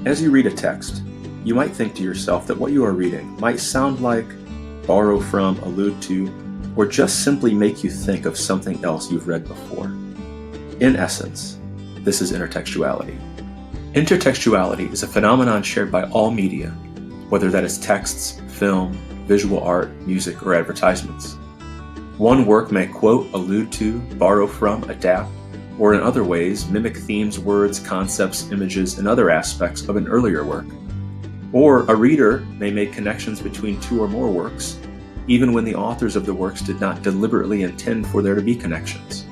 As you read a text, you might think to yourself that what you are reading might sound like, borrow from, allude to, or just simply make you think of something else you've read before. In essence, this is intertextuality. Intertextuality is a phenomenon shared by all media, whether that is texts, film, visual art, music, or advertisements. One work may quote, allude to, borrow from, adapt, or in other ways mimic themes, words, concepts, images, and other aspects of an earlier work. Or a reader may make connections between two or more works, even when the authors of the works did not deliberately intend for there to be connections.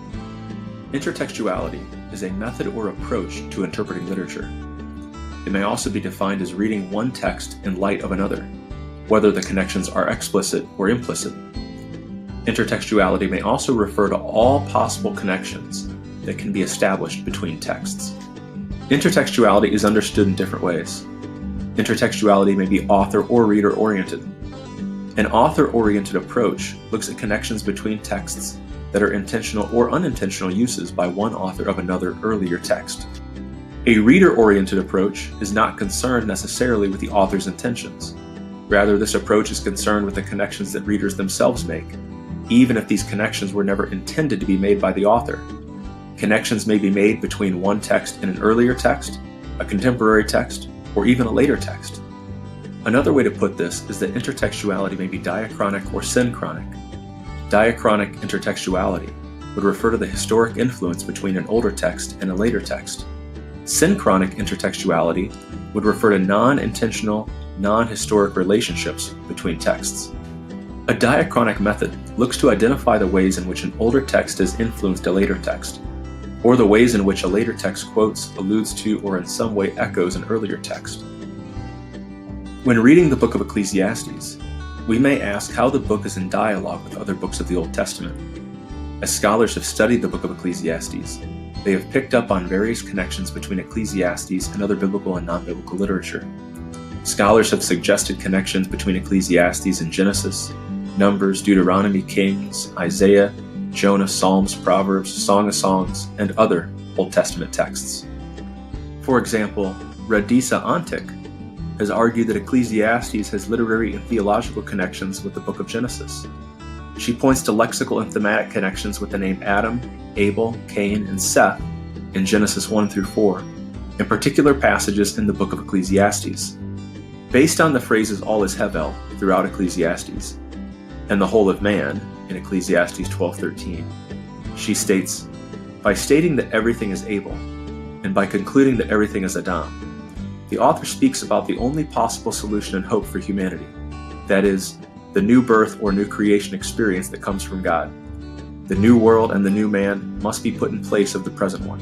Intertextuality is a method or approach to interpreting literature. It may also be defined as reading one text in light of another, whether the connections are explicit or implicit. Intertextuality may also refer to all possible connections that can be established between texts. Intertextuality is understood in different ways. Intertextuality may be author or reader-oriented. An author-oriented approach looks at connections between texts that are intentional or unintentional uses by one author of another earlier text. A reader-oriented approach is not concerned necessarily with the author's intentions. Rather, this approach is concerned with the connections that readers themselves make, even if these connections were never intended to be made by the author. Connections may be made between one text and an earlier text, a contemporary text, or even a later text. Another way to put this is that intertextuality may be diachronic or synchronic. Diachronic intertextuality would refer to the historic influence between an older text and a later text. Synchronic intertextuality would refer to non-intentional, non-historic relationships between texts. A diachronic method looks to identify the ways in which an older text has influenced a later text, or the ways in which a later text quotes, alludes to, or in some way echoes an earlier text. When reading the book of Ecclesiastes, we may ask how the book is in dialogue with other books of the Old Testament. As scholars have studied the book of Ecclesiastes, they have picked up on various connections between Ecclesiastes and other biblical and non-biblical literature. Scholars have suggested connections between Ecclesiastes and Genesis, Numbers, Deuteronomy, Kings, Isaiah, Jonah, Psalms, Proverbs, Song of Songs, and other Old Testament texts. For example, Radisa Antik has argued that Ecclesiastes has literary and theological connections with the book of Genesis. She points to lexical and thematic connections with the name Adam, Abel, Cain, and Seth in Genesis 1 through 4, and particular passages in the book of Ecclesiastes. Based on the phrases all is Hevel throughout Ecclesiastes, and the whole of man in Ecclesiastes 12:13, she states, by stating that everything is Abel, and by concluding that everything is Adam, the author speaks about the only possible solution and hope for humanity, that is, the new birth or new creation experience that comes from God. The new world and the new man must be put in place of the present one.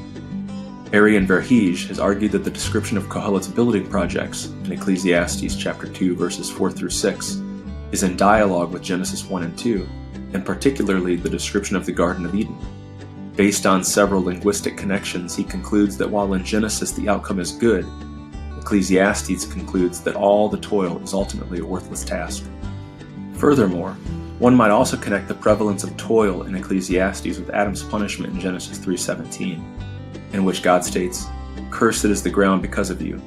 Arian Verheij has argued that the description of Kohelet's building projects in Ecclesiastes chapter 2 verses 4 through 6 is in dialogue with Genesis 1 and 2, and particularly the description of the Garden of Eden. Based on several linguistic connections, he concludes that while in Genesis the outcome is good, Ecclesiastes concludes that all the toil is ultimately a worthless task. Furthermore, one might also connect the prevalence of toil in Ecclesiastes with Adam's punishment in Genesis 3:17, in which God states, "Cursed is the ground because of you.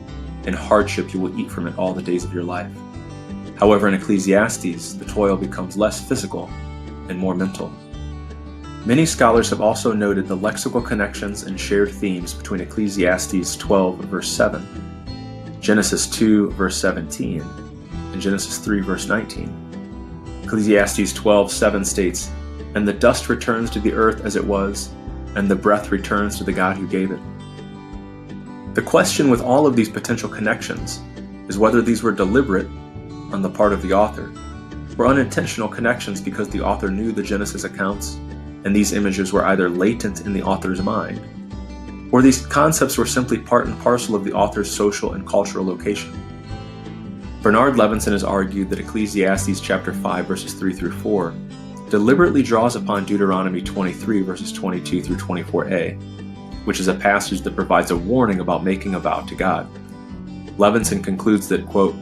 In hardship you will eat from it all the days of your life." However, in Ecclesiastes, the toil becomes less physical and more mental. Many scholars have also noted the lexical connections and shared themes between Ecclesiastes 12 verse 7, Genesis 2 verse 17, and Genesis 3 verse 19. Ecclesiastes 12:7 states, "And the dust returns to the earth as it was, and the breath returns to the God who gave it." The question with all of these potential connections is whether these were deliberate on the part of the author, or unintentional connections because the author knew the Genesis accounts, and these images were either latent in the author's mind, or these concepts were simply part and parcel of the author's social and cultural location. Bernard Levinson has argued that Ecclesiastes chapter 5 verses 3 through 4 deliberately draws upon Deuteronomy 23 verses 22 through 24a, which is a passage that provides a warning about making a vow to God. Levinson concludes that, quote,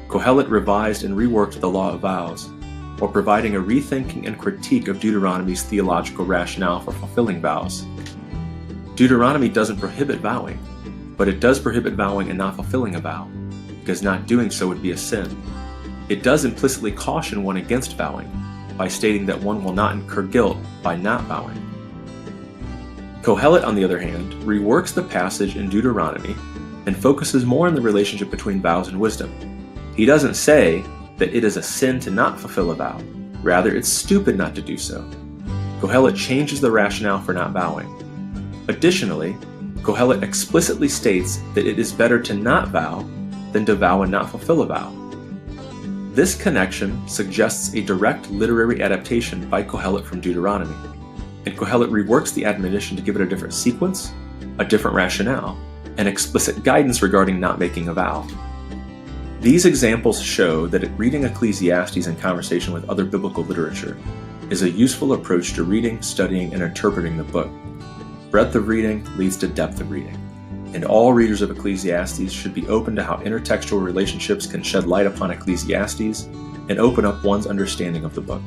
Kohelet revised and reworked the law of vows, while providing a rethinking and critique of Deuteronomy's theological rationale for fulfilling vows. Deuteronomy doesn't prohibit vowing, but it does prohibit vowing and not fulfilling a vow, because not doing so would be a sin. It does implicitly caution one against vowing, by stating that one will not incur guilt by not vowing. Kohelet, on the other hand, reworks the passage in Deuteronomy and focuses more on the relationship between vows and wisdom. He doesn't say that it is a sin to not fulfill a vow, rather it's stupid not to do so. Kohelet changes the rationale for not vowing. Additionally, Kohelet explicitly states that it is better to not vow than to vow and not fulfill a vow. This connection suggests a direct literary adaptation by Kohelet from Deuteronomy, and Kohelet reworks the admonition to give it a different sequence, a different rationale, and explicit guidance regarding not making a vow. These examples show that reading Ecclesiastes in conversation with other biblical literature is a useful approach to reading, studying, and interpreting the book. Breadth of reading leads to depth of reading, and all readers of Ecclesiastes should be open to how intertextual relationships can shed light upon Ecclesiastes and open up one's understanding of the book.